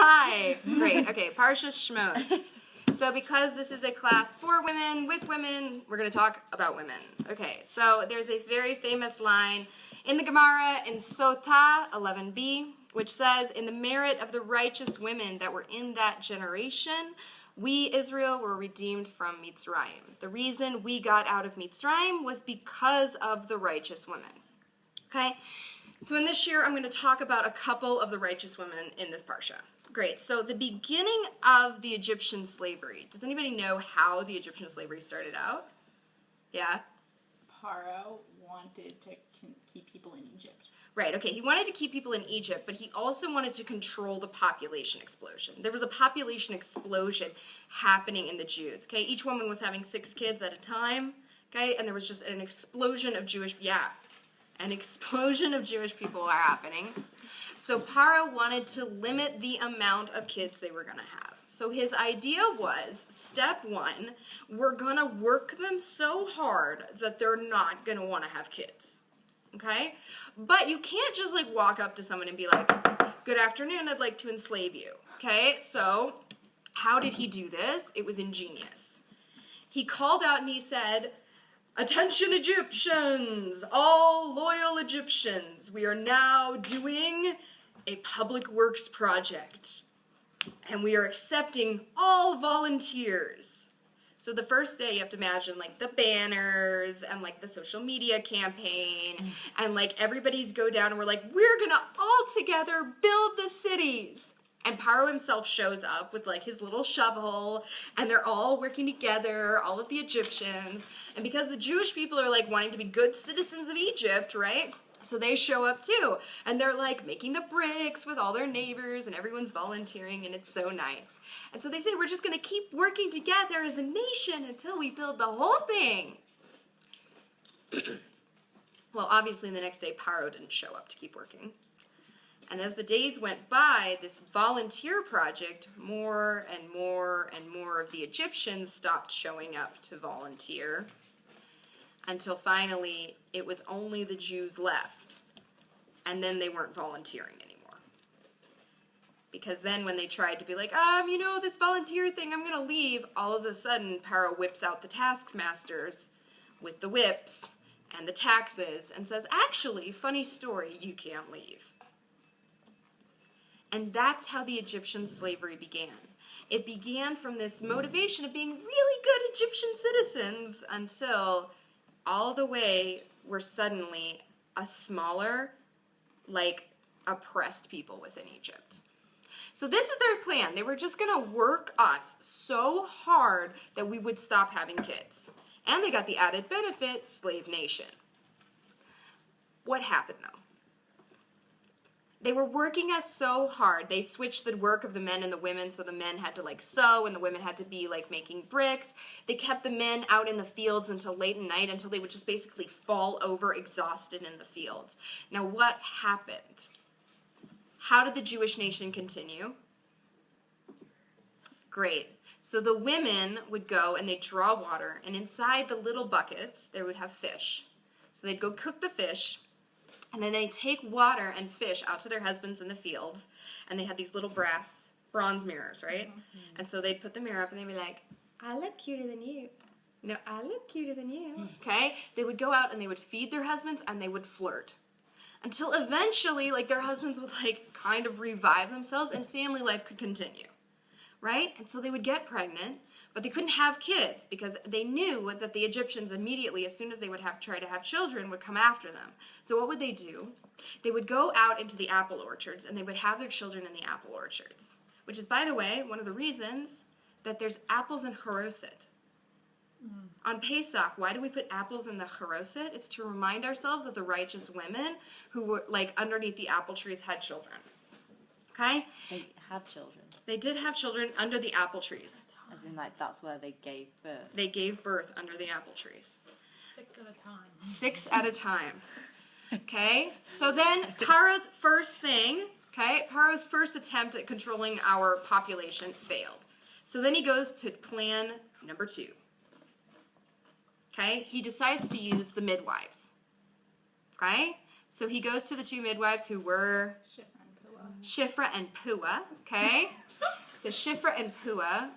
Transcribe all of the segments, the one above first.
Hi. Great. Okay, Parshat Shemot. So because this is a class for women, with women, we're going to talk about women. Okay, so there's a very famous line in the Gemara in Sotah 11b, which says, in the merit of the righteous women that were in that generation, we, Israel, were redeemed from Mitzrayim. The reason we got out of Mitzrayim was because of the righteous women. Okay, so in this year, I'm going to talk about a couple of the righteous women in this parsha. Great, so the beginning of the Egyptian slavery. Does anybody know how the Egyptian slavery started out? Yeah? Paro wanted to keep people in Egypt. Right, okay, he wanted to keep people in Egypt, but he also wanted to control the population explosion. There was a population explosion happening in the Jews, okay? Each woman was having 6 kids at a time, okay? And there was just an explosion of Jewish people are happening. So Paro wanted to limit the amount of kids they were going to have. So his idea was, step 1, we're going to work them so hard that they're not going to want to have kids. Okay? But you can't just like walk up to someone and be like, good afternoon, I'd like to enslave you. Okay? So how did he do this? It was ingenious. He called out and he said, attention Egyptians, all loyal Egyptians, we are now doing a public works project, and we are accepting all volunteers. So the first day you have to imagine like the banners and like the social media campaign and like everybody's go down and we're like, we're gonna all together build the cities. And Paro himself shows up with like his little shovel and they're all working together, all of the Egyptians. And because the Jewish people are like wanting to be good citizens of Egypt, right? So they show up too. And they're like making the bricks with all their neighbors and everyone's volunteering and it's so nice. And so they say, we're just gonna keep working together as a nation until we build the whole thing. Well, obviously the next day Paro didn't show up to keep working. And as the days went by, this volunteer project, more and more and more of the Egyptians stopped showing up to volunteer until finally it was only the Jews left. And then they weren't volunteering anymore. Because then when they tried to be like, you know, this volunteer thing, I'm going to leave, all of a sudden Paro whips out the taskmasters with the whips and the taxes and says, actually, funny story, you can't leave. And that's how the Egyptian slavery began. It began from this motivation of being really good Egyptian citizens until all the way we're suddenly a smaller, like, oppressed people within Egypt. So this was their plan. They were just going to work us so hard that we would stop having kids. And they got the added benefit, slave nation. What happened, though? They were working us so hard. They switched the work of the men and the women, so the men had to like sew and the women had to be like making bricks. They kept the men out in the fields until late at night until they would just basically fall over exhausted in the fields. Now what happened? How did the Jewish nation continue? Great. So the women would go and they'd draw water, and inside the little buckets there would have fish. So they'd go cook the fish. And then they take water and fish out to their husbands in the fields, and they had these little bronze mirrors, right? Mm-hmm. And so they'd put the mirror up, and they'd be like, I look cuter than you. No, I look cuter than you. Okay? They would go out, and they would feed their husbands, and they would flirt. Until eventually, like, their husbands would, like, kind of revive themselves, and family life could continue, right? And so they would get pregnant, but they couldn't have kids because they knew that the Egyptians immediately, as soon as they would try to have children, would come after them. So what would they do? They would go out into the apple orchards and they would have their children in the apple orchards, which is, by the way, one of the reasons that there's apples in Khoroset. On Pesach, why do we put apples in the Khoroset? It's to remind ourselves of the righteous women who were, like, underneath the apple trees had children. Okay? They had children. They did have children under the apple trees. As in, like, that's where they gave birth. They gave birth under the apple trees. 6 at a time. 6 at a time. Okay? So then Paro's first thing, okay, Paro's first attempt at controlling our population failed. So then he goes to plan number 2. Okay? He decides to use the midwives. Okay? So he goes to the 2 midwives who were Shifra and Pua, okay? So Shifra and Pua,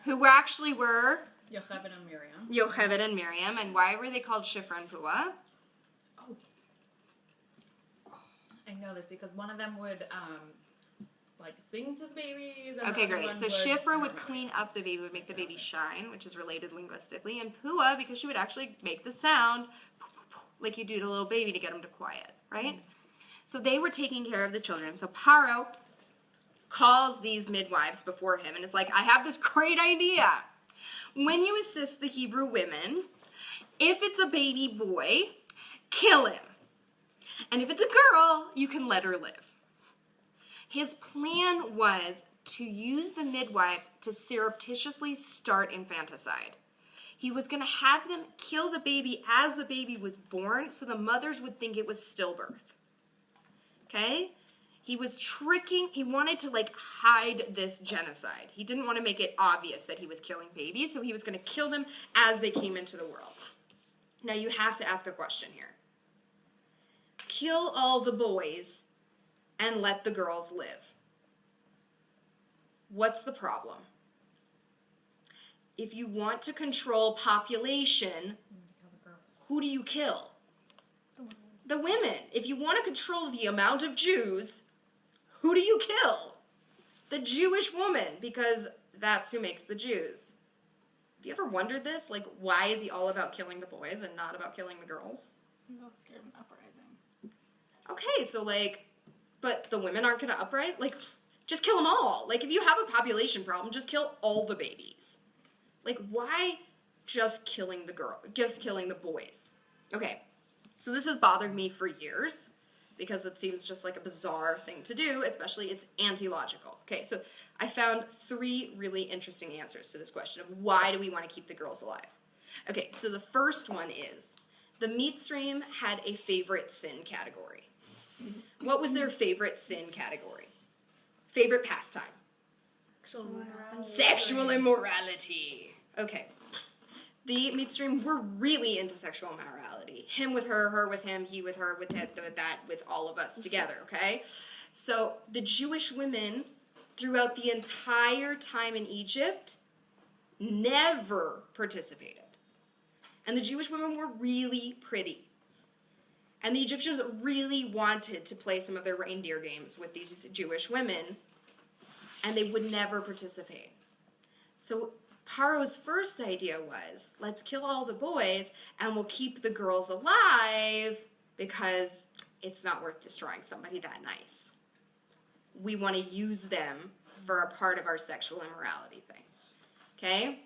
who were Yocheved and Miriam. Yocheved and Miriam, and why were they called Shifra and Pua? Oh. I know this because one of them would like sing to the babies. And Okay, the other great. one So Shifra would clean up the baby, would make the baby shine, which is related linguistically, and Pua because she would actually make the sound like you do to a little baby to get them to quiet, right? So they were taking care of the children. So Paro calls these midwives before him and is like, I have this great idea. When you assist the Hebrew women, if it's a baby boy, kill him. And if it's a girl, you can let her live. His plan was to use the midwives to surreptitiously start infanticide. He was going to have them kill the baby as the baby was born so the mothers would think it was stillbirth. Okay? He was tricking, he wanted to like hide this genocide. He didn't want to make it obvious that he was killing babies, so he was going to kill them as they came into the world. Now you have to ask a question here. Kill all the boys and let the girls live. What's the problem? If you want to control population, who do you kill? The women. If you want to control the amount of Jews, who do you kill? The Jewish woman, because that's who makes the Jews. Have you ever wondered this? Like, why is he all about killing the boys and not about killing the girls? He was scared of an uprising. Okay, so like, but the women aren't going to uprise? Like, just kill them all. Like, if you have a population problem, just kill all the babies. Like, why just killing the boys? Okay, so this has bothered me for years because it seems just like a bizarre thing to do, especially it's anti-logical. Okay, so I found 3 really interesting answers to this question of why do we want to keep the girls alive? Okay, so the first one is the Mitzrayim had a favorite sin category. What was their favorite sin category? Favorite pastime? Sexual immorality. Okay. The Mitzrayim were really into sexual immorality. Him with her with him, he with her, with that, with all of us together, okay? So the Jewish women, throughout the entire time in Egypt, never participated. And the Jewish women were really pretty. And the Egyptians really wanted to play some of their reindeer games with these Jewish women, and they would never participate. So Paro's first idea was, let's kill all the boys, and we'll keep the girls alive, because it's not worth destroying somebody that nice. We want to use them for a part of our sexual immorality thing. Okay?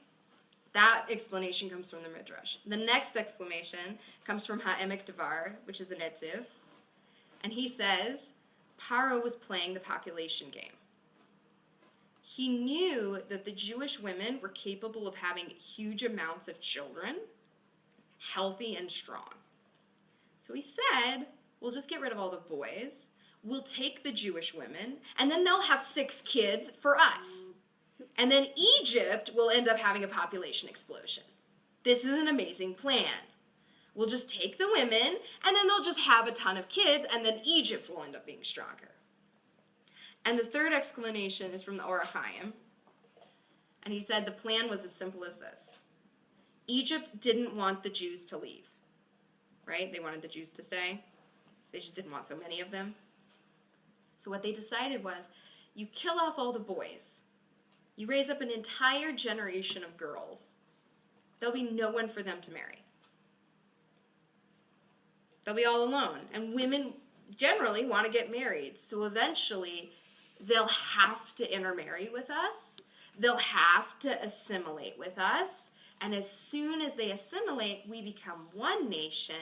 That explanation comes from the Midrash. The next exclamation comes from Ha'emek Devar, which is a Netziv. And he says, Paro was playing the population game. He knew that the Jewish women were capable of having huge amounts of children, healthy and strong. So he said, we'll just get rid of all the boys, we'll take the Jewish women, and then they'll have 6 kids for us. And then Egypt will end up having a population explosion. This is an amazing plan. We'll just take the women, and then they'll just have a ton of kids, and then Egypt will end up being stronger. And the third explanation is from the Orach Chaim. And he said the plan was as simple as this. Egypt didn't want the Jews to leave, right? They wanted the Jews to stay. They just didn't want so many of them. So what they decided was, you kill off all the boys. You raise up an entire generation of girls. There'll be no one for them to marry. They'll be all alone. And women generally want to get married. So eventually, they'll have to intermarry with us. They'll have to assimilate with us. And as soon as they assimilate, we become one nation,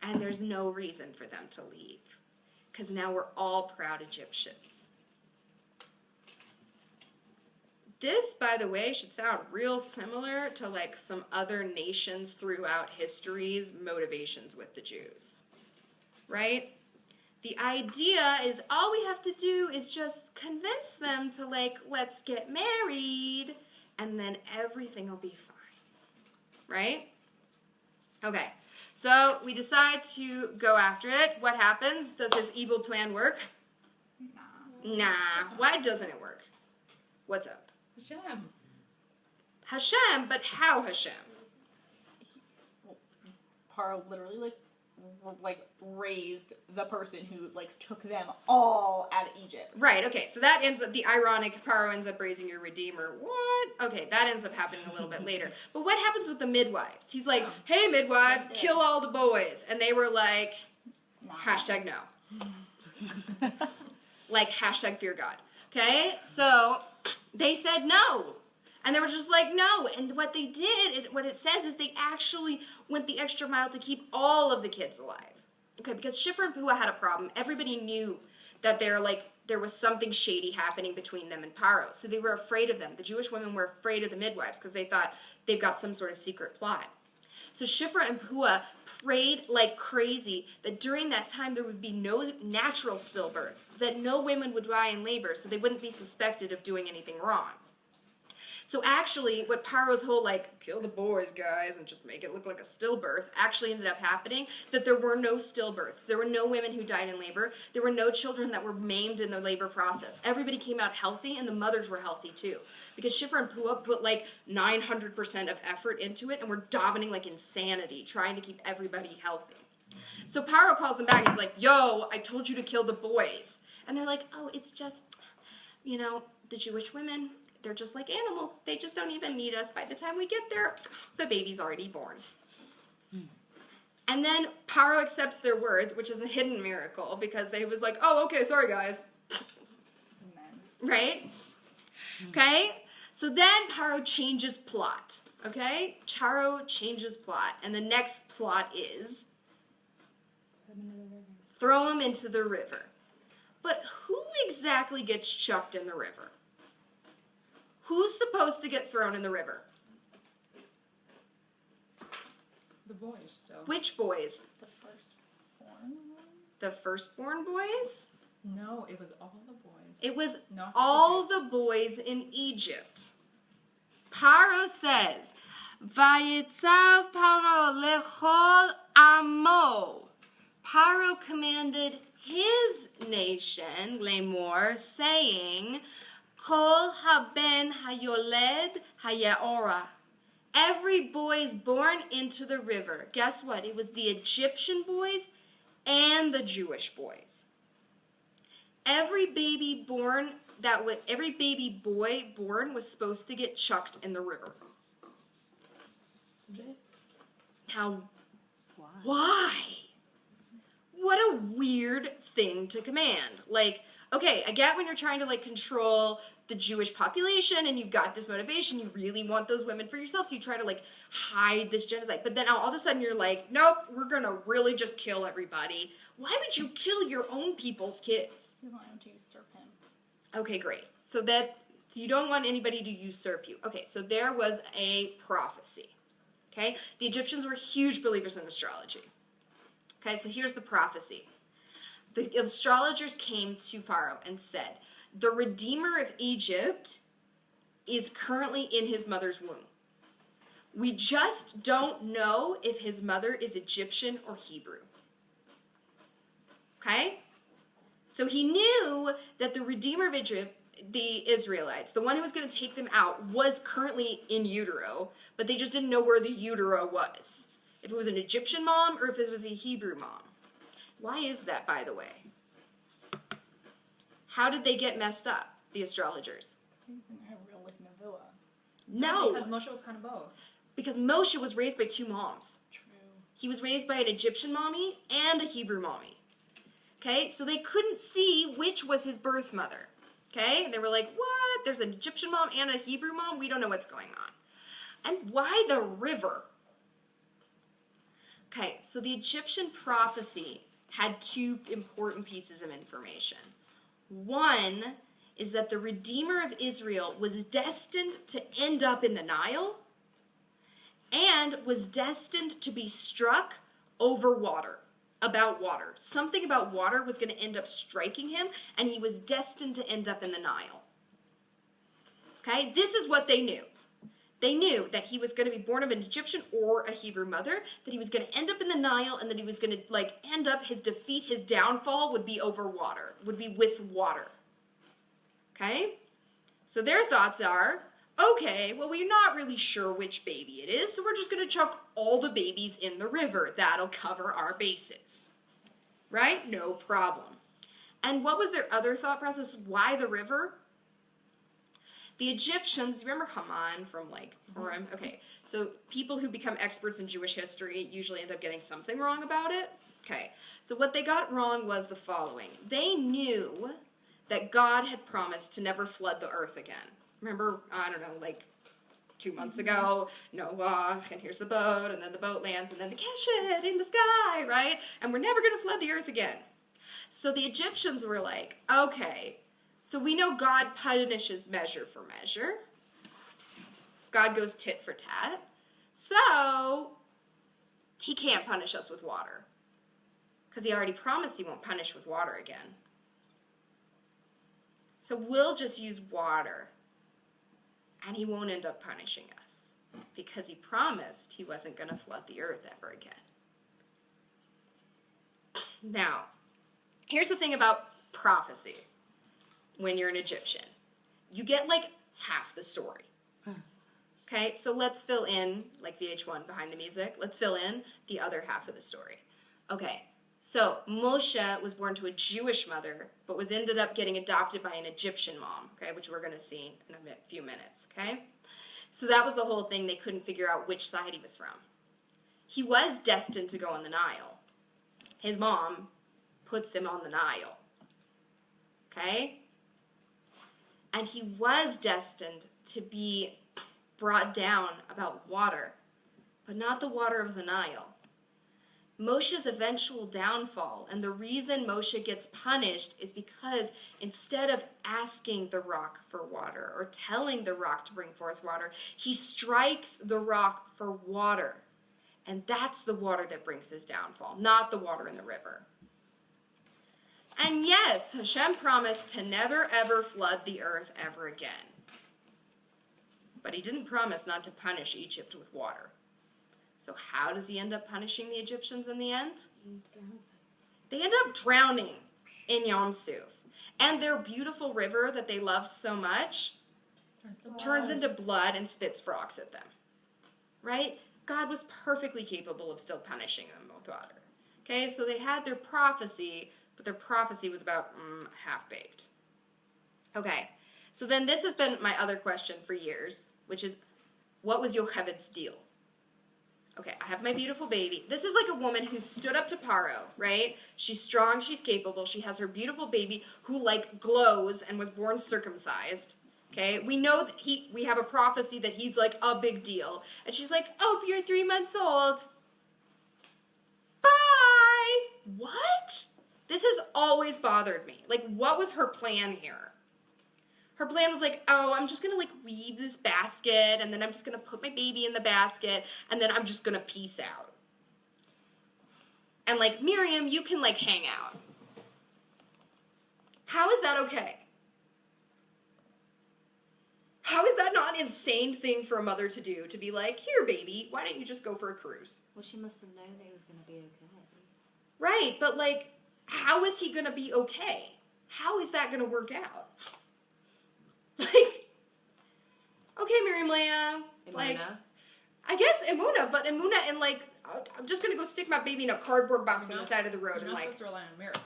and there's no reason for them to leave. Because now we're all proud Egyptians. This, by the way, should sound real similar to like some other nations throughout history's motivations with the Jews, right? The idea is all we have to do is just convince them to like, let's get married, and then everything will be fine, right? Okay, so we decide to go after it. What happens? Does this evil plan work? No. Nah, why doesn't it work? What's up? Hashem, but how Hashem? Paro literally raised the person who took them all out of Egypt. Right, okay, so that ends up, the ironic Paro ends up raising your redeemer. What? Okay, that ends up happening a little bit later. But what happens with the midwives? He's like, hey midwives, kill all the boys. And they were like, hashtag no. Hashtag fear God. Okay, so they said no. And they were just like, no. And what they did, what it says is they actually went the extra mile to keep all of the kids alive. Okay, because Shiphrah and Puah had a problem. Everybody knew that there was something shady happening between them and Paro. So they were afraid of them. The Jewish women were afraid of the midwives because they thought they've got some sort of secret plot. So Shiphrah and Puah prayed like crazy that during that time there would be no natural stillbirths, that no women would die in labor so they wouldn't be suspected of doing anything wrong. So actually, what Paro's whole, kill the boys, guys, and just make it look like a stillbirth, actually ended up happening, that there were no stillbirths. There were no women who died in labor. There were no children that were maimed in the labor process. Everybody came out healthy, and the mothers were healthy, too. Because Shiphrah and Puah put, 900% of effort into it, and were davening like insanity, trying to keep everybody healthy. So Paro calls them back, and he's like, yo, I told you to kill the boys. And they're like, oh, it's just, the Jewish women, they're just like animals. They just don't even need us. By the time we get there, the baby's already born. And then Paro accepts their words, which is a hidden miracle, because they was like, oh, okay, sorry, guys. Right? Okay? So then Paro changes plot. Okay? Paro changes plot. And the next plot is throw him into the river. But who exactly gets chucked in the river? Who's supposed to get thrown in the river? The boys, still. Which boys? The firstborn ones? The firstborn boys? No, it was all the boys. It was Not all the boys in Egypt. Paro says, Vayitzav Paro lechol amo. Paro commanded his nation, Lemor, saying, Kol haben hayoled hayaora. Every boy's born into the river. Guess what? It was the Egyptian boys and the Jewish boys. Every baby boy born was supposed to get chucked in the river. Now, why? What a weird thing to command. Okay, I get when you're trying to control the Jewish population and you've got this motivation, you really want those women for yourself, so you try to hide this genocide. But then all of a sudden you're like, nope, we're gonna really just kill everybody. Why would you kill your own people's kids? You want him to usurp him. Okay, great. So you don't want anybody to usurp you. Okay, so there was a prophecy. Okay, the Egyptians were huge believers in astrology. Okay, so here's the prophecy. The astrologers came to Paro and said, the Redeemer of Egypt is currently in his mother's womb. We just don't know if his mother is Egyptian or Hebrew. Okay? So he knew that the Redeemer of Egypt, the Israelites, the one who was going to take them out, was currently in utero, but they just didn't know where the utero was. If it was an Egyptian mom or if it was a Hebrew mom. Why is that, by the way? How did they get messed up, the astrologers? They didn't have real Nevilah. No. Because Moshe was kind of both. Because Moshe was raised by two moms. True. He was raised by an Egyptian mommy and a Hebrew mommy. Okay, so they couldn't see which was his birth mother. Okay, they were like, what? There's an Egyptian mom and a Hebrew mom? We don't know what's going on. And why the river? Okay, so the Egyptian prophecy had two important pieces of information. One is that the Redeemer of Israel was destined to end up in the Nile and was destined to be struck over water, about water. Something about water was going to end up striking him, and he was destined to end up in the Nile. Okay, this is what they knew. They knew that he was going to be born of an Egyptian or a Hebrew mother, that he was going to end up in the Nile, and that he was going to, end up, his defeat, his downfall would be over water, would be with water. Okay? So their thoughts are, okay, well, we're not really sure which baby it is, so we're just going to chuck all the babies in the river. That'll cover our bases. Right? No problem. And what was their other thought process? Why the river? The Egyptians, remember Haman from like Purim? Okay, so people who become experts in Jewish history usually end up getting something wrong about it. Okay, so what they got wrong was the following. They knew that God had promised to never flood the earth again. Remember, I don't know, like 2 months ago, Noah, and here's the boat, and then the boat lands, and then they catch it in the sky, right? And we're never going to flood the earth again. So the Egyptians were like, okay, so we know God punishes measure for measure. God goes tit for tat. So he can't punish us with water. Because he already promised he won't punish with water again. So we'll just use water. And he won't end up punishing us. Because he promised he wasn't going to flood the earth ever again. Now, here's the thing about prophecy. When you're an Egyptian, you get like half the story. Okay, so let's fill in, like VH1 behind the music, let's fill in the other half of the story. Okay, so Moshe was born to a Jewish mother, but ended up getting adopted by an Egyptian mom, okay, which we're going to see in a few minutes, okay? So that was the whole thing. They couldn't figure out which side he was from. He was destined to go on the Nile. His mom puts him on the Nile, okay? And he was destined to be brought down about water, but not the water of the Nile. Moshe's eventual downfall, and the reason Moshe gets punished is because instead of asking the rock for water or telling the rock to bring forth water, he strikes the rock for water. And that's the water that brings his downfall, not the water in the river. And yes, Hashem promised to never ever flood the earth ever again. But he didn't promise not to punish Egypt with water. So how does he end up punishing the Egyptians in the end? They end up drowning in Yam Suf. And their beautiful river that they loved so much turns into blood and spits frogs at them. Right? God was perfectly capable of still punishing them with water. Okay, so they had their prophecy, but their prophecy was about half-baked. Okay, so then this has been my other question for years, which is, what was Yocheved's deal? Okay, I have my beautiful baby. This is like a woman who stood up to Paro, right? She's strong, she's capable, she has her beautiful baby who like glows and was born circumcised. Okay, we know that we have a prophecy that he's like a big deal. And she's like, oh, you're 3 months old. Bye! What? This has always bothered me. Like, what was her plan here? Her plan was like, oh, I'm just going to like weave this basket, and then I'm just going to put my baby in the basket, and then I'm just going to peace out. And like, Miriam, you can like hang out. How is that okay? How is that not an insane thing for a mother to do? To be like, here, baby, why don't you just go for a cruise? Well, she must have known it was going to be okay. Right, but like, how is he going to be okay? How is that going to work out? Like, okay, Miriam Leah. Like, I guess Emunah, but Emunah and like, I'm just going to go stick my baby in a cardboard box on the side of the road and like. You're not supposed to rely on miracles.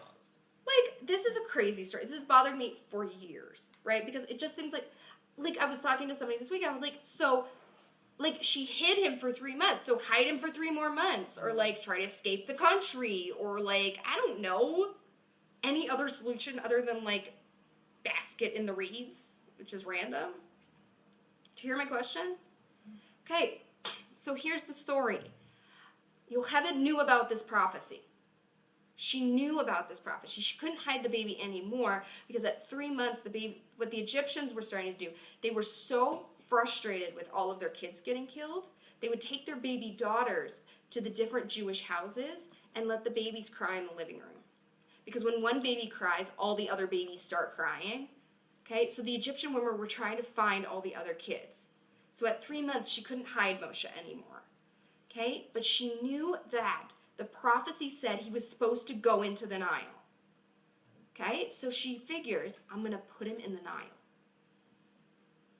Like, this is a crazy story. This has bothered me for years, right? Because it just seems like I was talking to somebody this week, and I was like, so, like, she hid him for 3 months, so hide him for 3 more months, or, like, try to escape the country, or, like, I don't know, any other solution other than, like, basket in the reeds, which is random. Do you hear my question? Okay, so here's the story. Yocheved knew about this prophecy. She knew about this prophecy. She couldn't hide the baby anymore because at 3 months, the baby, what the Egyptians were starting to do, they were so frustrated with all of their kids getting killed, they would take their baby daughters to the different Jewish houses and let the babies cry in the living room. Because when one baby cries, all the other babies start crying. Okay, so the Egyptian women were trying to find all the other kids. So at 3 months, she couldn't hide Moshe anymore. Okay, but she knew that the prophecy said he was supposed to go into the Nile. Okay, so she figures, I'm going to put him in the Nile.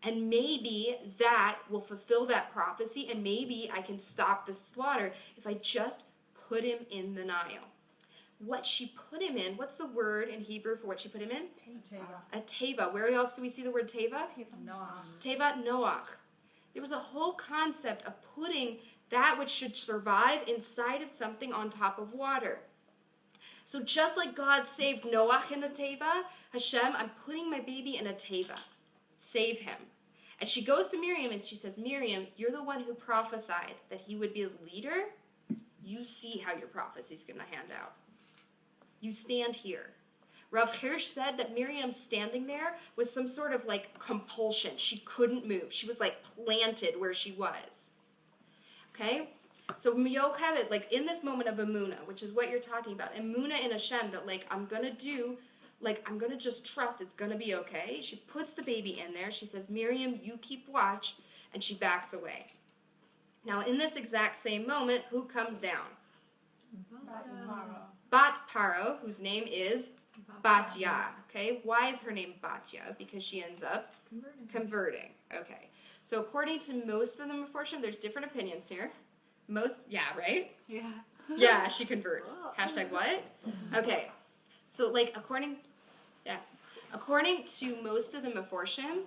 And maybe that will fulfill that prophecy, and maybe I can stop the slaughter if I just put him in the Nile. What she put him in, what's the word in Hebrew for what she put him in? A teva. Where else do we see the word teva? Teva Noach. There was a whole concept of putting that which should survive inside of something on top of water. So just like God saved Noach in a teva, Hashem, I'm putting my baby in a teva. Save him. And she goes to Miriam and she says, Miriam, you're the one who prophesied that he would be a leader. You see how your prophecy is going to hand out. You stand here. Rav Hirsch said that Miriam standing there was some sort of like compulsion. She couldn't move. She was like planted where she was. Okay? So Yocheved, like in this moment of Emunah, which is what you're talking about, Emunah in Hashem, that like I'm going to just trust it's going to be okay. She puts the baby in there. She says, Miriam, you keep watch, and she backs away. Now in this exact same moment, who comes down? Bat Paro, whose name is Batya. Okay, why is her name Batya? Because she ends up converting. Okay, so according to most of the Meforshim, there's different opinions here. Right? Yeah, she converts. Hashtag what? Okay, so like according to most of the Meforshim,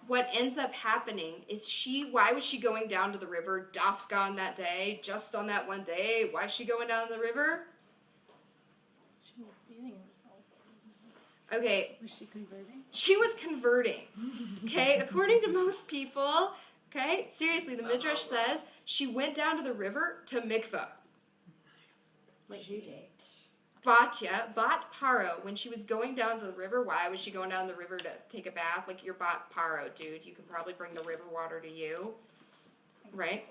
what ends up happening is why was she going down to the river Dafka on that day, just on that one day? Why is she going down the river? She was feeding herself. Okay. Was she converting? She was converting. Okay, according to most people, okay, seriously, the Midrash says she went down to the river to mikvah. Like you did. Batya, Bat Paro, when she was going down to the river, why was she going down the river to take a bath? Like, you're Bat Paro, dude. You could probably bring the river water to you. Right?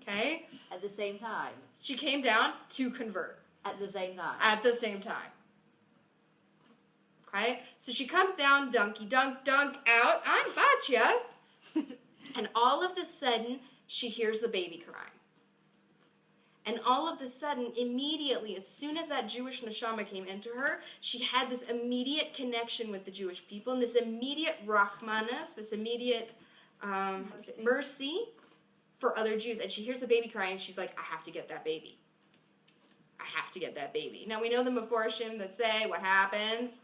Okay? At the same time. She came down to convert. At the same time. At the same time. Okay? So she comes down, dunky, dunk, out. I'm Batya. And all of a sudden, she hears the baby crying. And all of a sudden, immediately, as soon as that Jewish neshama came into her, she had this immediate connection with the Jewish people, and this immediate rachmanas, this immediate mercy for other Jews. And she hears the baby crying, and she's like, I have to get that baby. I have to get that baby. Now, we know the Meforshim that say what happens.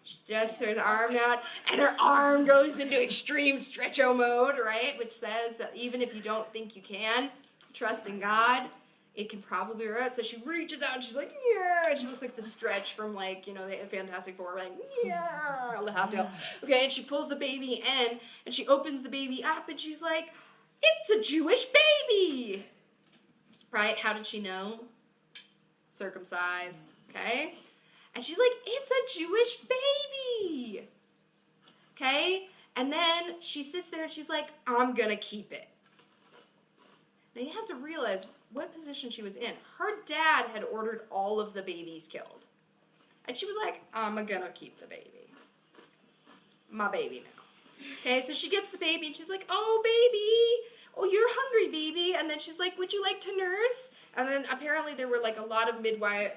She stretches her arm out, and her arm goes into extreme stretcho mode, right? Which says that even if you don't think you can, trust in God. It can probably work. So she reaches out and she's like, yeah. And she looks like the Stretch from like, the Fantastic Four, like, yeah. Okay, and she pulls the baby in and she opens the baby up and she's like, it's a Jewish baby. Right? How did she know? Circumcised. Okay? And she's like, it's a Jewish baby. Okay? And then she sits there and she's like, I'm gonna keep it. Now you have to realize what position she was in. Her dad had ordered all of the babies killed. And she was like, I'm gonna keep the baby. My baby now. Okay, so she gets the baby and she's like, oh baby, oh you're hungry baby. And then she's like, would you like to nurse? And then apparently there were like a lot of midwife,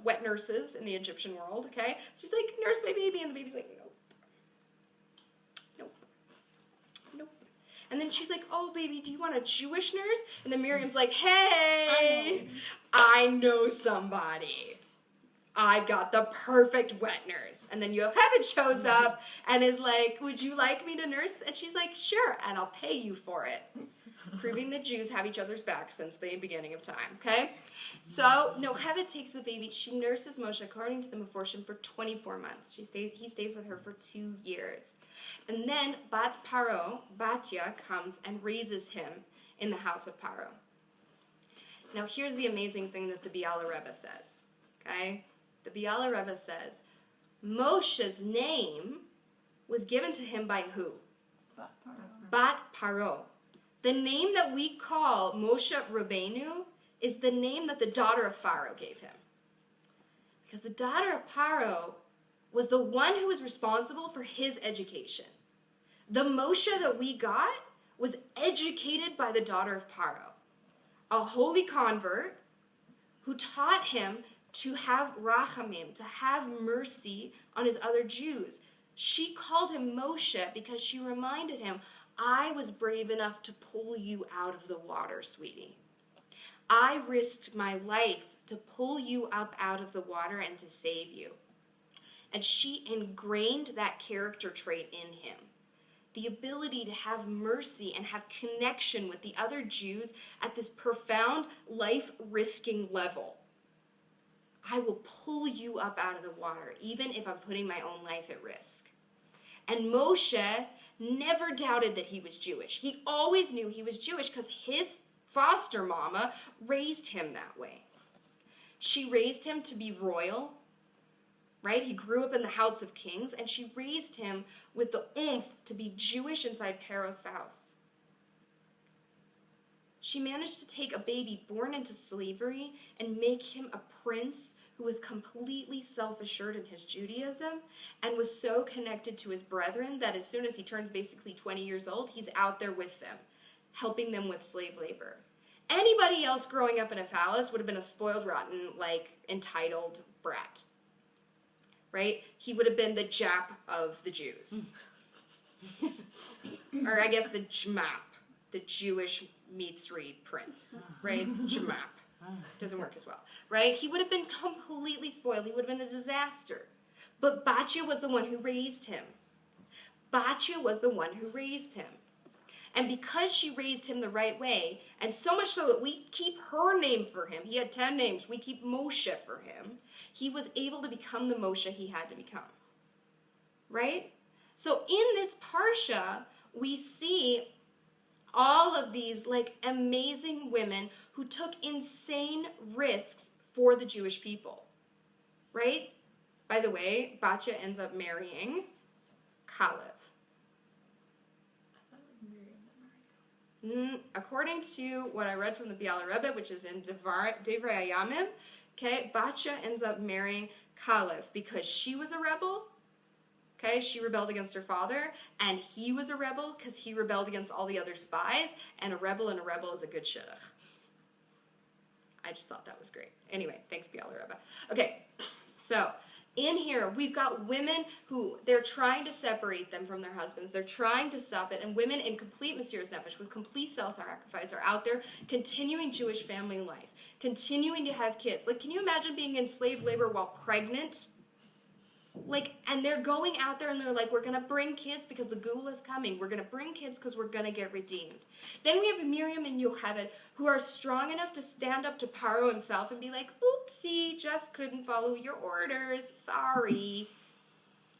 wet nurses in the Egyptian world, okay? She's like, nurse my baby, and the baby's like, nope. And then she's like, oh, baby, do you want a Jewish nurse? And then Miriam's like, hey, I know somebody. I've got the perfect wet nurse. And then Yocheved shows up and is like, would you like me to nurse? And she's like, sure, and I'll pay you for it. Proving the Jews have each other's back since the beginning of time, okay? So, Yocheved takes the baby. She nurses Moshe, according to the Meforshim, for 24 months. He stays with her for 2 years. And then Bat Paro, Batya, comes and raises him in the house of Paro. Now here's the amazing thing that the Biala Rebbe says, okay? The Biala Rebbe says, Moshe's name was given to him by who? Bat Paro. The name that we call Moshe Rabbeinu is the name that the daughter of Pharaoh gave him. Because the daughter of Paro was the one who was responsible for his education. The Moshe that we got was educated by the daughter of Paro, a holy convert who taught him to have rachamim, to have mercy on his other Jews. She called him Moshe because she reminded him, I was brave enough to pull you out of the water, sweetie. I risked my life to pull you up out of the water and to save you. And she ingrained that character trait in him. The ability to have mercy and have connection with the other Jews at this profound life-risking level. I will pull you up out of the water, even if I'm putting my own life at risk. And Moshe never doubted that he was Jewish. He always knew he was Jewish because his foster mama raised him that way. She raised him to be royal, right? He grew up in the house of kings, and she raised him with the oomph to be Jewish inside Paro's house. She managed to take a baby born into slavery and make him a prince who was completely self-assured in his Judaism and was so connected to his brethren that as soon as he turns basically 20 years old, he's out there with them, helping them with slave labor. Anybody else growing up in a palace would have been a spoiled, rotten, entitled brat. Right? He would have been the Jap of the Jews. Or I guess the Jmap, the Jewish Mitzrayim prince, right? Jmap. Doesn't work as well, right? He would have been completely spoiled. He would have been a disaster. But Batya was the one who raised him. Batya was the one who raised him. And because she raised him the right way, and so much so that we keep her name for him, he had 10 names, we keep Moshe for him, he was able to become the Moshe he had to become. Right? So in this Parsha, we see all of these amazing women who took insane risks for the Jewish people. Right? By the way, Batya ends up marrying Caleb. According to what I read from the Biala Rebbe, which is in Devrei Hayamim, okay, Batya ends up marrying Caleb because she was a rebel. Okay, she rebelled against her father, and he was a rebel because he rebelled against all the other spies, and a rebel is a good shidduch. I just thought that was great. Anyway, thanks, Biala Rebbe. Okay, so in here, we've got women who they're trying to separate them from their husbands. They're trying to stop it. And women in complete Mesiras Nefesh, with complete self-sacrifice, are out there continuing Jewish family life, continuing to have kids. Can you imagine being in slave labor while pregnant? And they're going out there and they're like, we're going to bring kids because the Geula is coming. We're going to bring kids because we're going to get redeemed. Then we have Miriam and Yocheved who are strong enough to stand up to Paro himself and be like, oopsie, just couldn't follow your orders, sorry.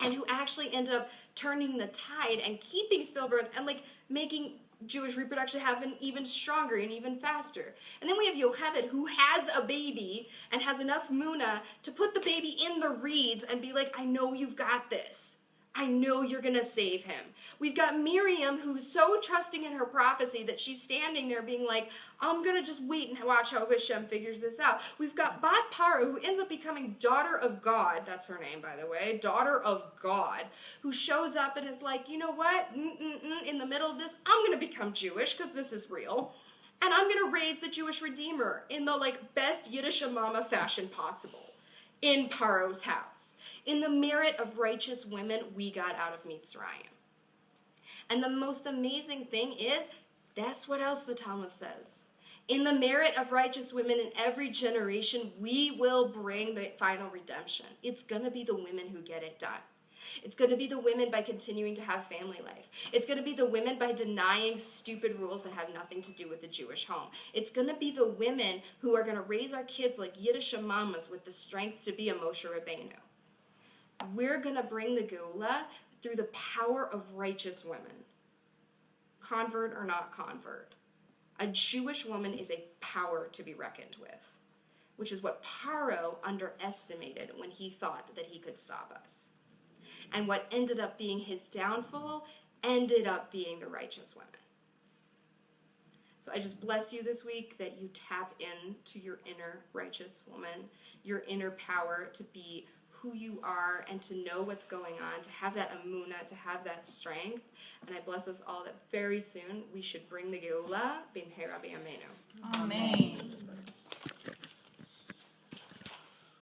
And who actually ended up turning the tide and keeping stillbirths and making Jewish reproduction happen even stronger and even faster. And then we have Yocheved who has a baby and has enough muna to put the baby in the reeds and be like, I know you've got this. I know you're going to save him. We've got Miriam who's so trusting in her prophecy that she's standing there being like, I'm going to just wait and watch how Hashem figures this out. We've got Bat Paro who ends up becoming daughter of God. That's her name, by the way. Daughter of God. Who shows up and is like, you know what? In the middle of this, I'm going to become Jewish because this is real. And I'm going to raise the Jewish Redeemer in the best Yiddish mama fashion possible in Paro's house. In the merit of righteous women we got out of Mitzrayim. And the most amazing thing is, that's what else the Talmud says. In the merit of righteous women in every generation, we will bring the final redemption. It's going to be the women who get it done. It's going to be the women by continuing to have family life. It's going to be the women by denying stupid rules that have nothing to do with the Jewish home. It's going to be the women who are going to raise our kids like Yiddish mamas with the strength to be a Moshe Rabbeinu. We're going to bring the Geula through the power of righteous women. Convert or not convert. A Jewish woman is a power to be reckoned with, which is what Paro underestimated when he thought that he could stop us. And what ended up being his downfall ended up being the righteous women. So I just bless you this week that you tap into your inner righteous woman, your inner power to be who you are and to know what's going on, to have that amuna, to have that strength. And I bless us all that very soon we should bring the Geula b'mhera b'yameinu. Amen.